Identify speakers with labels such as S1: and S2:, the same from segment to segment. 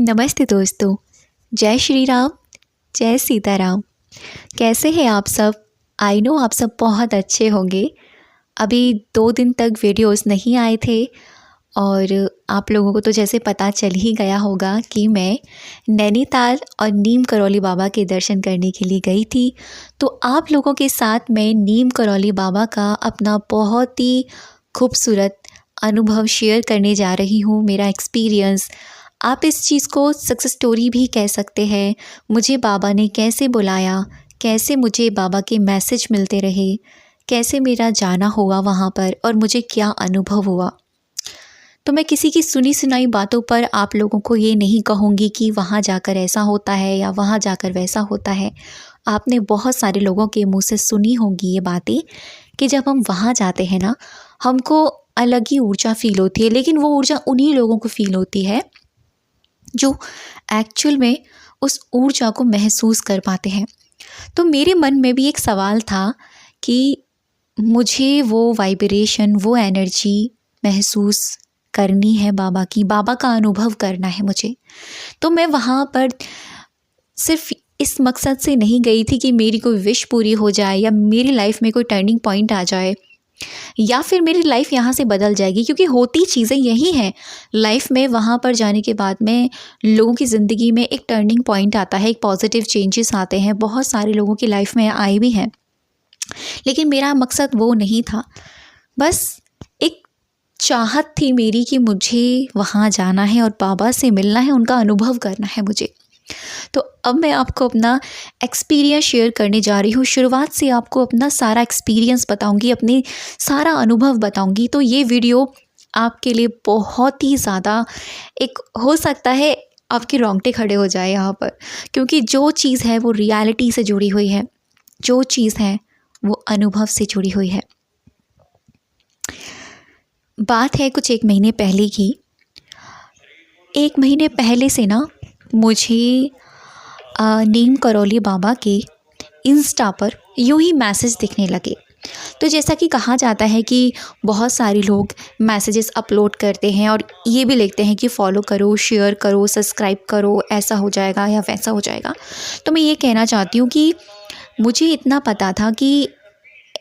S1: नमस्ते दोस्तों। जय श्री राम, जय सीताराम। कैसे हैं आप सब? आई नो आप सब बहुत अच्छे होंगे। अभी 2 दिन तक वीडियोस नहीं आए थे और आप लोगों को तो जैसे पता चल ही गया होगा कि मैं नैनीताल और नीम करौली बाबा के दर्शन करने के लिए गई थी। तो आप लोगों के साथ मैं नीम करौली बाबा का अपना बहुत ही खूबसूरत अनुभव शेयर करने जा रही हूँ। मेरा एक्सपीरियंस, आप इस चीज़ को सक्सेस स्टोरी भी कह सकते हैं। मुझे बाबा ने कैसे बुलाया, कैसे मुझे बाबा के मैसेज मिलते रहे, कैसे मेरा जाना हुआ वहाँ पर और मुझे क्या अनुभव हुआ। तो मैं किसी की सुनी सुनाई बातों पर आप लोगों को ये नहीं कहूँगी कि वहाँ जाकर ऐसा होता है या वहाँ जाकर वैसा होता है। आपने बहुत सारे लोगों के मुँह से सुनी होंगी ये बातें कि जब हम वहाँ जाते हैं ना, हमको अलग ही ऊर्जा फ़ील होती है, लेकिन वो ऊर्जा उन्हीं लोगों को फ़ील होती है जो एक्चुअल में उस ऊर्जा को महसूस कर पाते हैं। तो मेरे मन में भी एक सवाल था कि मुझे वो वाइब्रेशन, वो एनर्जी महसूस करनी है बाबा की, बाबा का अनुभव करना है मुझे। तो मैं वहाँ पर सिर्फ इस मकसद से नहीं गई थी कि मेरी कोई विश पूरी हो जाए या मेरी लाइफ में कोई टर्निंग पॉइंट आ जाए या फिर मेरी लाइफ यहाँ से बदल जाएगी, क्योंकि होती चीज़ें यही हैं लाइफ में। वहाँ पर जाने के बाद में लोगों की ज़िंदगी में एक टर्निंग पॉइंट आता है, एक पॉजिटिव चेंजेस आते हैं, बहुत सारे लोगों की लाइफ में आए भी हैं। लेकिन मेरा मकसद वो नहीं था। बस एक चाहत थी मेरी कि मुझे वहाँ जाना है और बाबा से मिलना है, उनका अनुभव करना है मुझे। तो अब मैं आपको अपना एक्सपीरियंस शेयर करने जा रही हूँ। शुरुआत से आपको अपना सारा एक्सपीरियंस बताऊँगी, अपनी सारा अनुभव बताऊँगी। तो ये वीडियो आपके लिए बहुत ही ज़्यादा, एक हो सकता है आपके रोंगटे खड़े हो जाए यहाँ पर, क्योंकि जो चीज़ है वो रियलिटी से जुड़ी हुई है, जो चीज़ है वो अनुभव से जुड़ी हुई है। बात है कुछ 1 महीने पहले की। 1 महीने पहले से ना मुझे नीम करौली बाबा के इंस्टा पर यूं ही मैसेज दिखने लगे। तो जैसा कि कहा जाता है कि बहुत सारे लोग मैसेजेस अपलोड करते हैं और ये भी लिखते हैं कि फॉलो करो, शेयर करो, सब्सक्राइब करो, ऐसा हो जाएगा या वैसा हो जाएगा। तो मैं ये कहना चाहती हूँ कि मुझे इतना पता था कि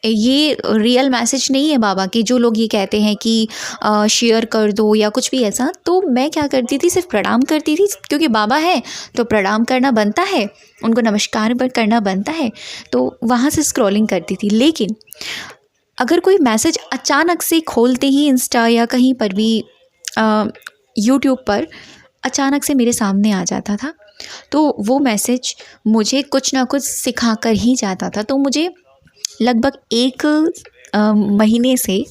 S1: ये रियल मैसेज नहीं है बाबा के, जो लोग ये कहते हैं कि शेयर कर दो या कुछ भी ऐसा। तो मैं क्या करती थी, सिर्फ प्रणाम करती थी, क्योंकि बाबा है तो प्रणाम करना बनता है, उनको नमस्कार करना बनता है। तो वहाँ से स्क्रॉलिंग करती थी। लेकिन अगर कोई मैसेज अचानक से खोलते ही इंस्टा या कहीं पर भी यूट्यूब पर अचानक से मेरे सामने आ जाता था, तो वो मैसेज मुझे कुछ ना कुछ सिखा कर ही जाता था। तो मुझे लगभग 1 महीने से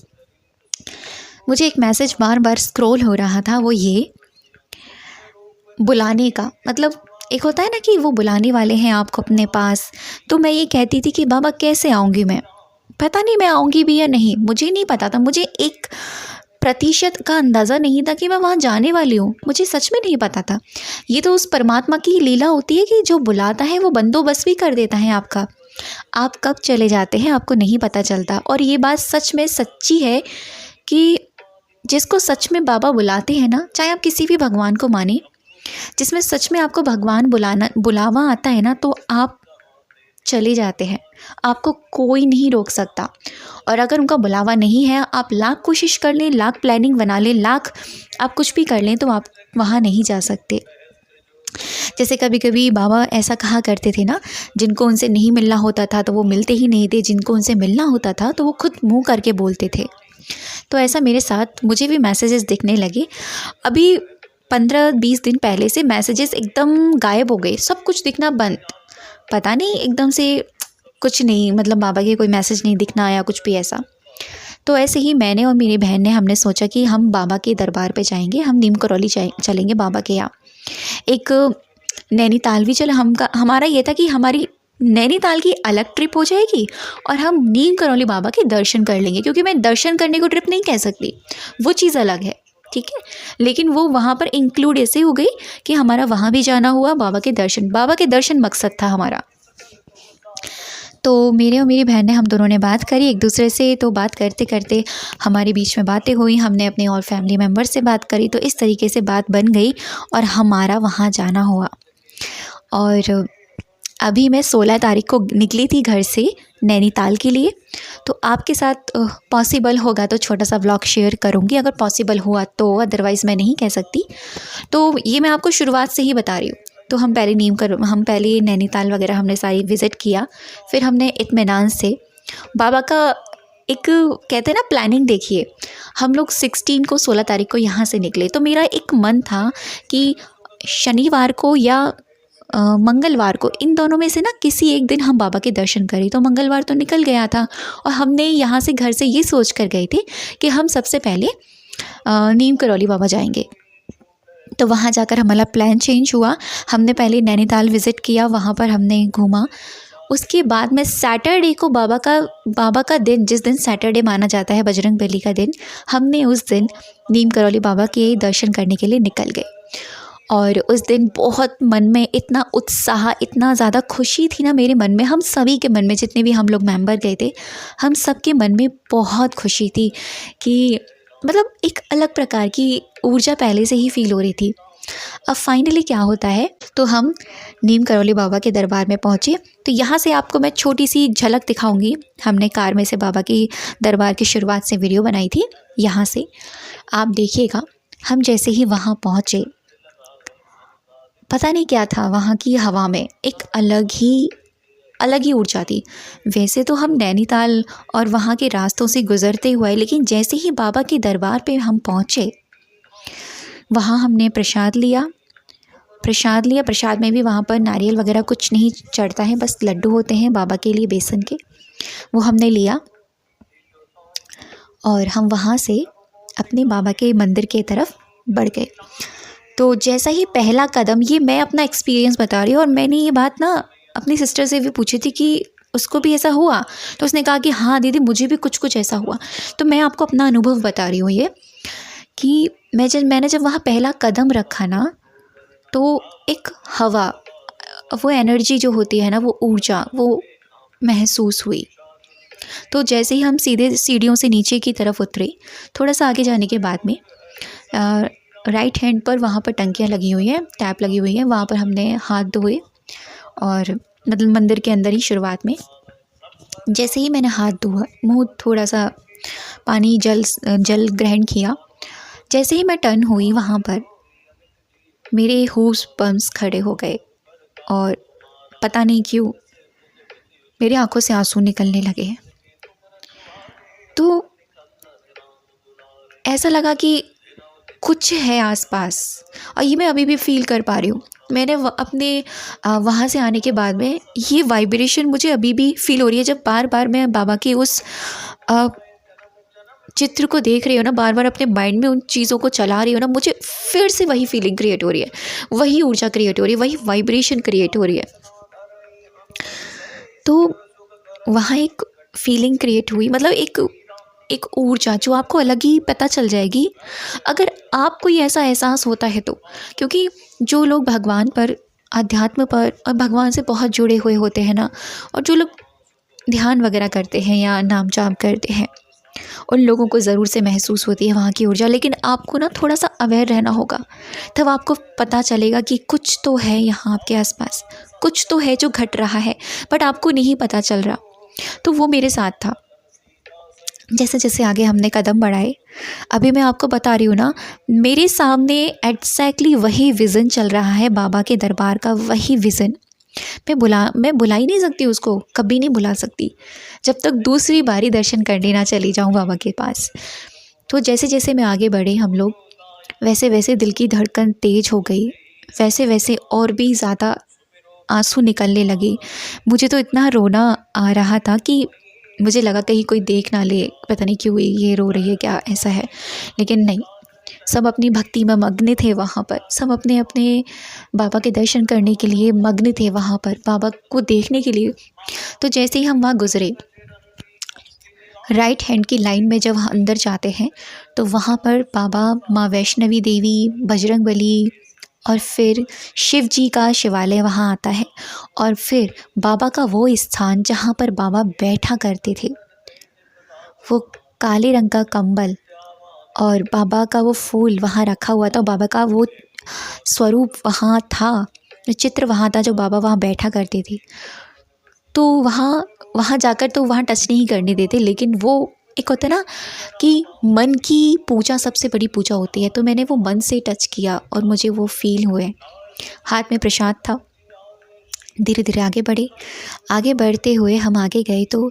S1: मुझे एक मैसेज बार बार स्क्रॉल हो रहा था, वो ये बुलाने का। मतलब एक होता है ना कि वो बुलाने वाले हैं आपको अपने पास। तो मैं ये कहती थी कि बाबा कैसे आऊँगी मैं, पता नहीं मैं आऊँगी भी या नहीं, मुझे नहीं पता था। मुझे 1% का अंदाज़ा नहीं था कि मैं वहाँ जाने वाली हूँ, मुझे सच में नहीं पता था। ये तो उस परमात्मा की लीला होती है कि जो बुलाता है वो बंदोबस्त भी कर देता है आपका। आप कब चले जाते हैं आपको नहीं पता चलता। और ये बात सच में सच्ची है कि जिसको सच में बाबा बुलाते हैं ना, चाहे आप किसी भी भगवान को माने, जिसमें सच में आपको भगवान बुलावा आता है ना, तो आप चले जाते हैं, आपको कोई नहीं रोक सकता। और अगर उनका बुलावा नहीं है, आप लाख कोशिश कर लें, लाख प्लानिंग बना लें, लाख आप कुछ भी कर लें, तो आप वहाँ नहीं जा सकते। जैसे कभी कभी बाबा ऐसा कहा करते थे ना, जिनको उनसे नहीं मिलना होता था तो वो मिलते ही नहीं थे, जिनको उनसे मिलना होता था तो वो खुद मुंह करके बोलते थे। तो ऐसा मेरे साथ, मुझे भी मैसेजेस दिखने लगे। अभी 15-20 दिन पहले से मैसेजेस एकदम गायब हो गए, सब कुछ दिखना बंद। पता नहीं एकदम से कुछ नहीं, मतलब बाबा के कोई मैसेज नहीं दिखना या कुछ भी ऐसा। तो ऐसे ही मैंने और मेरी बहन ने, हमने सोचा कि हम बाबा के दरबार पे जाएंगे, हम नीम करौली चलेंगे बाबा के यहाँ। एक नैनीताल भी चले, हमारा ये था कि हमारी नैनीताल की अलग ट्रिप हो जाएगी और हम नीम करौली बाबा के दर्शन कर लेंगे, क्योंकि मैं दर्शन करने को ट्रिप नहीं कह सकती, वो चीज़ अलग है, ठीक है। लेकिन वो वहाँ पर इंक्लूड ऐसे हो गई कि हमारा वहाँ भी जाना हुआ, बाबा के दर्शन मकसद था हमारा। तो मेरे और मेरी बहन ने, हम दोनों ने बात करी एक दूसरे से। तो बात करते करते हमारे बीच में बातें हुई, हमने अपने और फैमिली मेम्बर से बात करी, तो इस तरीके से बात बन गई और हमारा वहाँ जाना हुआ। और अभी मैं 16 तारीख को निकली थी घर से नैनीताल के लिए। तो आपके साथ पॉसिबल होगा तो छोटा सा व्लॉग शेयर करूँगी, अगर पॉसिबल हुआ तो, अदरवाइज़ मैं नहीं कह सकती। तो ये मैं आपको शुरुआत से ही बता रही हूँ। तो हम पहले नैनीताल वगैरह हमने सारी विज़िट किया। फिर हमने इत्मीनान से बाबा का एक, कहते हैं ना, प्लानिंग देखिए। हम लोग 16 तारीख को यहाँ से निकले। तो मेरा एक मन था कि शनिवार को या मंगलवार को, इन दोनों में से ना किसी एक दिन हम बाबा के दर्शन करें। तो मंगलवार तो निकल गया था और हमने यहाँ से घर से ये सोच कर गए थे कि हम सबसे पहले नीम करौली बाबा जाएंगे। तो वहाँ जाकर हमारा प्लान चेंज हुआ। हमने पहले नैनीताल विज़िट किया, वहाँ पर हमने घूमा। उसके बाद में सैटरडे को बाबा का दिन, जिस दिन सैटरडे माना जाता है बजरंगबली का दिन, हमने उस दिन नीम करौली बाबा के दर्शन करने के लिए निकल गए। और उस दिन बहुत मन में इतना उत्साह, इतना ज़्यादा खुशी थी ना मेरे मन में, हम सभी के मन में, जितने भी हम लोग मेंबर गए थे, हम सब के मन में बहुत खुशी थी कि मतलब एक अलग प्रकार की ऊर्जा पहले से ही फील हो रही थी। अब फाइनली क्या होता है, तो हम नीम करौली बाबा के दरबार में पहुँचे। तो यहाँ से आपको मैं छोटी सी झलक दिखाऊंगी। हमने कार में से बाबा की दरबार की शुरुआत से वीडियो बनाई थी। यहाँ से आप देखिएगा, हम जैसे ही वहाँ पहुँचे, पता नहीं क्या था वहाँ की हवा में, एक अलग ही ऊर्जा थी। वैसे तो हम नैनीताल और वहाँ के रास्तों से गुज़रते हुए, लेकिन जैसे ही बाबा के दरबार पे हम पहुँचे, वहाँ हमने प्रसाद लिया। प्रसाद में भी वहाँ पर नारियल वगैरह कुछ नहीं चढ़ता है, बस लड्डू होते हैं बाबा के लिए बेसन के, वो हमने लिया। और हम वहाँ से अपने बाबा के मंदिर की तरफ बढ़ गए। तो जैसा ही पहला कदम, ये मैं अपना एक्सपीरियंस बता रही हूँ, और मैंने ये बात ना अपनी सिस्टर से भी पूछी थी कि उसको भी ऐसा हुआ। तो उसने कहा कि हाँ दीदी, मुझे भी कुछ ऐसा हुआ। तो मैं आपको अपना अनुभव बता रही हूँ ये, कि मैंने जब वहाँ पहला कदम रखा ना, तो एक हवा, वो एनर्जी जो होती है ना, वो ऊर्जा, वो महसूस हुई। तो जैसे ही हम सीधे सीढ़ियों से नीचे की तरफ उतरे, थोड़ा सा आगे जाने के बाद में राइट हैंड पर वहाँ पर टंकियाँ लगी हुई हैं, टैप लगी हुई है, वहाँ पर हमने हाथ धोए। और मतलब मंदिर के अंदर ही शुरुआत में जैसे ही मैंने हाथ धोआ, मुँह थोड़ा सा पानी जल ग्रहण किया, जैसे ही मैं टर्न हुई, वहाँ पर मेरे हूस बम्स खड़े हो गए। और पता नहीं क्यों मेरी आंखों से आंसू निकलने लगे। तो ऐसा लगा कि कुछ है आसपास, और ये मैं अभी भी फील कर पा रही हूँ। मैंने अपने वहाँ से आने के बाद में ये वाइब्रेशन मुझे अभी भी फील हो रही है। जब बार बार मैं बाबा के उस चित्र को देख रही हूँ ना, बार बार अपने माइंड में उन चीज़ों को चला रही हूँ ना, मुझे फिर से वही फीलिंग क्रिएट हो रही है, वही ऊर्जा क्रिएट हो रही है, वही वाइब्रेशन क्रिएट हो रही है। तो वहाँ एक फीलिंग क्रिएट हुई, मतलब एक ऊर्जा जो आपको अलग ही पता चल जाएगी अगर आपको ये ऐसा एहसास होता है तो। क्योंकि जो लोग भगवान पर, अध्यात्म पर और भगवान से बहुत जुड़े हुए होते हैं ना, और जो लोग ध्यान वगैरह करते हैं या नाम जाप करते हैं, उन लोगों को ज़रूर से महसूस होती है वहाँ की ऊर्जा। लेकिन आपको ना थोड़ा सा अवेयर रहना होगा, तब आपको पता चलेगा कि कुछ तो है यहाँ आपके आसपास, कुछ तो है जो घट रहा है, बट आपको नहीं पता चल रहा। तो वो मेरे साथ था। जैसे जैसे आगे हमने कदम बढ़ाए, अभी मैं आपको बता रही हूँ ना, मेरे सामने एग्जैक्टली वही विज़न चल रहा है, बाबा के दरबार का वही विज़न। मैं बुला ही नहीं सकती उसको, कभी नहीं बुला सकती जब तक दूसरी बारी दर्शन करने ना चली जाऊँ बाबा के पास। तो जैसे जैसे मैं आगे बढ़े हम लोग, वैसे वैसे दिल की धड़कन तेज़ हो गई, वैसे वैसे और भी ज़्यादा आंसू निकलने लगे। मुझे तो इतना रोना आ रहा था कि मुझे लगा कहीं कोई देख ना ले, पता नहीं क्यों ये रो रही है, क्या ऐसा है। लेकिन नहीं, सब अपनी भक्ति में मग्न थे वहाँ पर, सब अपने अपने बाबा के दर्शन करने के लिए मग्न थे वहाँ पर, बाबा को देखने के लिए। तो जैसे ही हम वहाँ गुज़रे, राइट हैंड की लाइन में जब अंदर जाते हैं, तो वहाँ पर बाबा, माँ वैष्णवी देवी, बजरंगबली और फिर शिव जी का शिवालय वहाँ आता है, और फिर बाबा का वो स्थान जहाँ पर बाबा बैठा करते थे, वो काले रंग का कंबल और बाबा का वो फूल वहाँ रखा हुआ था। बाबा का वो स्वरूप वहाँ था, चित्र वहाँ था, जो बाबा वहाँ बैठा करते थे। तो वहाँ वहाँ जाकर तो वहाँ टच नहीं करने देते, लेकिन वो एक होता है ना कि मन की पूजा सबसे बड़ी पूजा होती है। तो मैंने वो मन से टच किया और मुझे वो फील हुए। हाथ में प्रसाद था। धीरे धीरे आगे बढ़े। आगे बढ़ते हुए हम आगे गए तो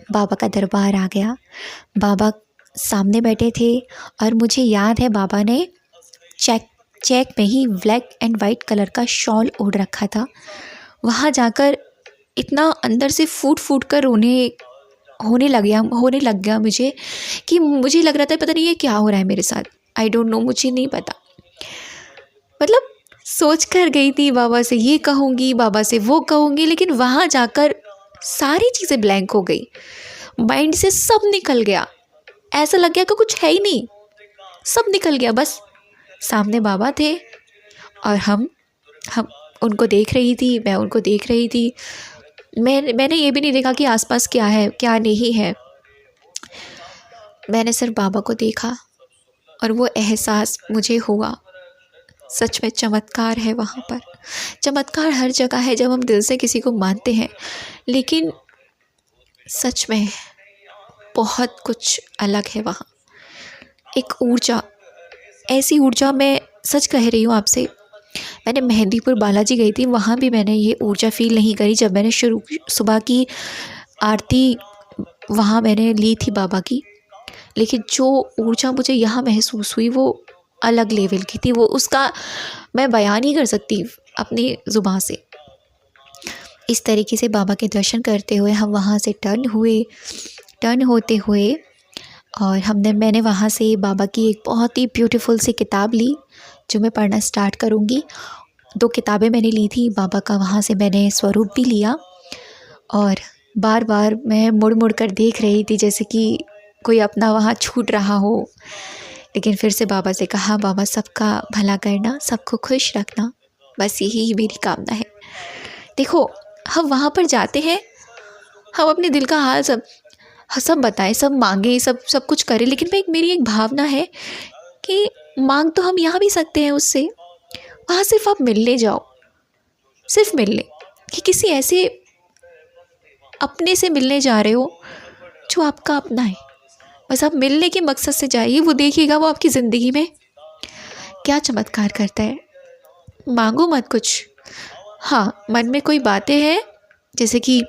S1: बाबा का दरबार आ गया। बाबा सामने बैठे थे और मुझे याद है बाबा ने चेक में ही ब्लैक एंड वाइट कलर का शॉल ओढ़ रखा था। वहाँ जाकर इतना अंदर से फूट कर होने लग गया मुझे, कि मुझे लग रहा था पता नहीं ये क्या हो रहा है मेरे साथ। आई डोंट नो, मुझे नहीं पता। मतलब सोच कर गई थी बाबा से ये कहूँगी, बाबा से वो कहूँगी, लेकिन वहाँ जाकर सारी चीज़ें ब्लैंक हो गई। माइंड से सब निकल गया। ऐसा लग गया कि कुछ है ही नहीं, सब निकल गया। बस सामने बाबा थे और हम उनको देख रही थी, मैं उनको देख रही थी। मैंने ये भी नहीं देखा कि आसपास क्या है क्या नहीं है। मैंने सिर्फ बाबा को देखा और वो एहसास मुझे हुआ, सच में चमत्कार है वहाँ पर। चमत्कार हर जगह है जब हम दिल से किसी को मानते हैं, लेकिन सच में बहुत कुछ अलग है वहाँ। एक ऊर्जा, ऐसी ऊर्जा, मैं सच कह रही हूँ आपसे। मैंने मेहंदीपुर बालाजी गई थी, वहाँ भी मैंने ये ऊर्जा फील नहीं करी। जब मैंने सुबह की आरती वहाँ मैंने ली थी बाबा की, लेकिन जो ऊर्जा मुझे यहाँ महसूस हुई वो अलग लेवल की थी। वो उसका मैं बयान नहीं कर सकती अपनी ज़ुबान से। इस तरीके से बाबा के दर्शन करते हुए हम वहाँ से टर्न होते हुए और मैंने वहाँ से बाबा की एक बहुत ही ब्यूटीफुल सी किताब ली, जो मैं पढ़ना स्टार्ट करूँगी। 2 किताबें मैंने ली थी बाबा का, वहाँ से मैंने स्वरूप भी लिया और बार बार मैं मुड़ कर देख रही थी, जैसे कि कोई अपना वहाँ छूट रहा हो। लेकिन फिर से बाबा से कहा, बाबा सबका भला करना, सबको खुश रखना, बस यही मेरी कामना है। देखो, हम वहाँ पर जाते हैं, हम अपने दिल का हाल सब बताएं, सब मांगे, सब कुछ करें, लेकिन मेरी एक भावना है कि मांग तो हम यहाँ भी सकते हैं उससे। वहाँ सिर्फ आप मिलने जाओ, सिर्फ मिलने, कि किसी ऐसे अपने से मिलने जा रहे हो जो आपका अपना है। बस आप मिलने के मकसद से जाइए, वो देखिएगा वो आपकी ज़िंदगी में क्या चमत्कार करता है। मांगो मत कुछ। हाँ, मन में कोई बातें हैं, जैसे कि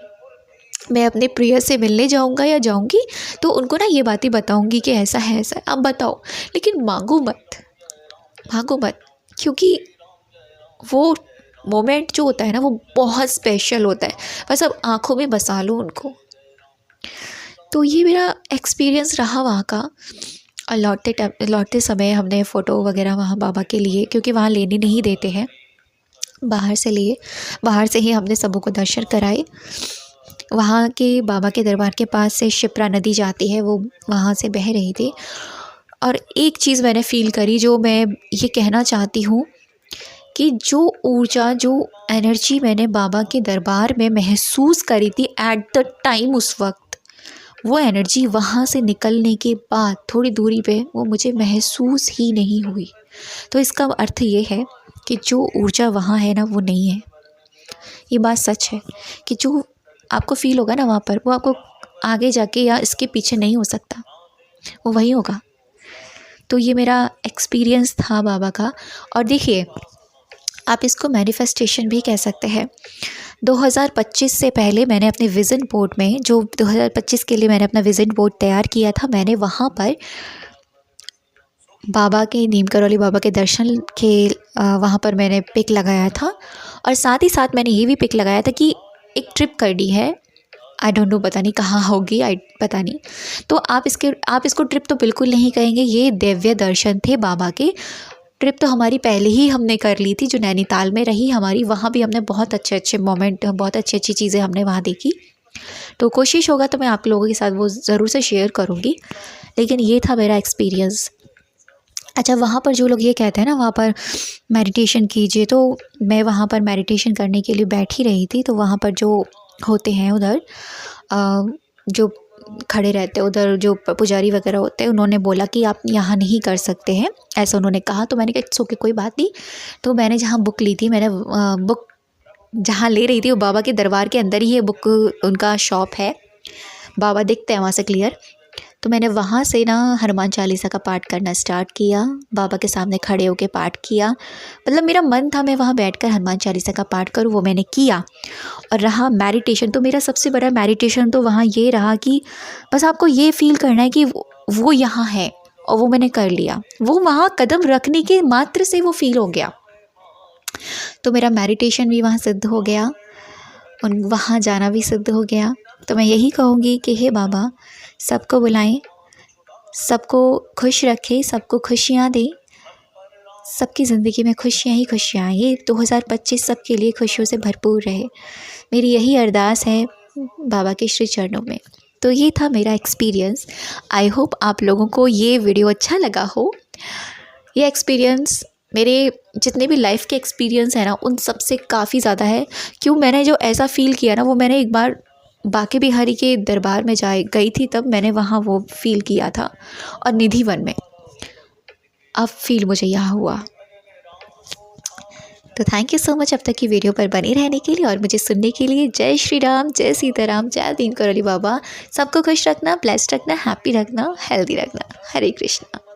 S1: मैं अपने प्रिय से मिलने जाऊंगा या जाऊंगी तो उनको ना ये बातें बताऊंगी कि ऐसा है, ऐसा है, आप बताओ, लेकिन मांगो मत, क्योंकि वो मोमेंट जो होता है ना, वो बहुत स्पेशल होता है। बस अब आँखों में बसा लो उनको। तो ये मेरा एक्सपीरियंस रहा वहाँ का। और लौटते समय हमने फ़ोटो वगैरह वहाँ बाबा के लिए, क्योंकि वहाँ लेने नहीं देते हैं, बाहर से ही हमने सबों को दर्शन कराए। वहाँ के बाबा के दरबार के पास से शिप्रा नदी जाती है, वो वहाँ से बह रही थी। और एक चीज़ मैंने फ़ील करी, जो मैं ये कहना चाहती हूँ कि जो ऊर्जा, जो एनर्जी मैंने बाबा के दरबार में महसूस करी थी एट द टाइम, उस वक्त, वो एनर्जी वहाँ से निकलने के बाद थोड़ी दूरी पे वो मुझे महसूस ही नहीं हुई। तो इसका अर्थ ये है कि जो ऊर्जा वहाँ है ना, वो नहीं है। ये बात सच है कि जो आपको फ़ील होगा ना वहाँ पर, वो आपको आगे जाके या इसके पीछे नहीं हो सकता, वो वही होगा। तो ये मेरा एक्सपीरियंस था बाबा का। और देखिए, आप इसको मैनिफेस्टेशन भी कह सकते हैं। 2025 से पहले मैंने अपने विज़न बोर्ड में, जो 2025 के लिए मैंने अपना विज़न बोर्ड तैयार किया था, मैंने वहाँ पर बाबा के, नीम करौली बाबा के दर्शन के वहाँ पर मैंने पिक लगाया था। और साथ ही साथ मैंने ये भी पिक लगाया था कि एक ट्रिप करनी है, आई डोंट नो, पता नहीं कहाँ होगी, पता नहीं। तो आप इसको ट्रिप तो बिल्कुल नहीं कहेंगे, ये दिव्य दर्शन थे बाबा के। ट्रिप तो हमारी पहले ही हमने कर ली थी, जो नैनीताल में रही हमारी, वहाँ भी हमने बहुत अच्छे मोमेंट, बहुत अच्छी चीज़ें हमने वहाँ देखी। तो कोशिश होगा तो मैं आप लोगों के साथ वो ज़रूर से शेयर करूँगी। लेकिन ये था मेरा एक्सपीरियंस। अच्छा, वहाँ पर जो लोग ये कहते हैं ना वहाँ पर मेडिटेशन कीजिए, तो मैं वहाँ पर मेडिटेशन करने के लिए बैठी रही थी। तो वहाँ पर जो होते हैं उधर जो खड़े रहते हैं उधर, जो पुजारी वगैरह होते हैं, उन्होंने बोला कि आप यहाँ नहीं कर सकते हैं, ऐसा उन्होंने कहा। तो मैंने कहा इट्स ओके, कोई बात नहीं। तो मैंने जहाँ बुक ली थी, मैंने बुक जहाँ ले रही थी वो बाबा के दरबार के अंदर ही है, बुक उनका शॉप है, बाबा दिखते हैं वहाँ से क्लियर। तो मैंने वहाँ से ना हनुमान चालीसा का पाठ करना स्टार्ट किया, बाबा के सामने खड़े होकर पाठ किया। मतलब मेरा मन था मैं वहाँ बैठकर हनुमान चालीसा का पाठ करूँ, वो मैंने किया। और रहा मेडिटेशन, तो मेरा सबसे बड़ा मेडिटेशन तो वहाँ ये रहा कि बस आपको ये फील करना है कि वो यहाँ है, और वो मैंने कर लिया। वो वहाँ कदम रखने के मात्र से वो फील हो गया। तो मेरा मेडिटेशन भी वहाँ सिद्ध हो गया, उन वहाँ जाना भी सिद्ध हो गया। तो मैं यही कहूँगी कि हे बाबा, सबको बुलाएं, सबको खुश रखें, सबको खुशियाँ दें, सबकी ज़िंदगी में खुशियाँ ही खुशियाँ आएँ। ये 2025 सबके लिए खुशियों से भरपूर रहे, मेरी यही अरदास है बाबा के श्री चरणों में। तो ये था मेरा एक्सपीरियंस। आई होप आप लोगों को ये वीडियो अच्छा लगा हो। ये एक्सपीरियंस मेरे जितने भी लाइफ के एक्सपीरियंस है ना, उन सब से काफ़ी ज़्यादा है। क्यों, मैंने जो ऐसा फ़ील किया ना, वो मैंने एक बार बांके बिहारी के दरबार में गई थी, तब मैंने वहाँ वो फ़ील किया था, और निधि वन में अब फील मुझे यहाँ हुआ। तो थैंक यू सो मच अब तक की वीडियो पर बने रहने के लिए और मुझे सुनने के लिए। जय श्री राम, जय सीताराम, जय दीन करौली बाबा। सबको खुश रखना, ब्लेस्ड रखना, हैप्पी रखना, हेल्दी रखना। हरे कृष्णा।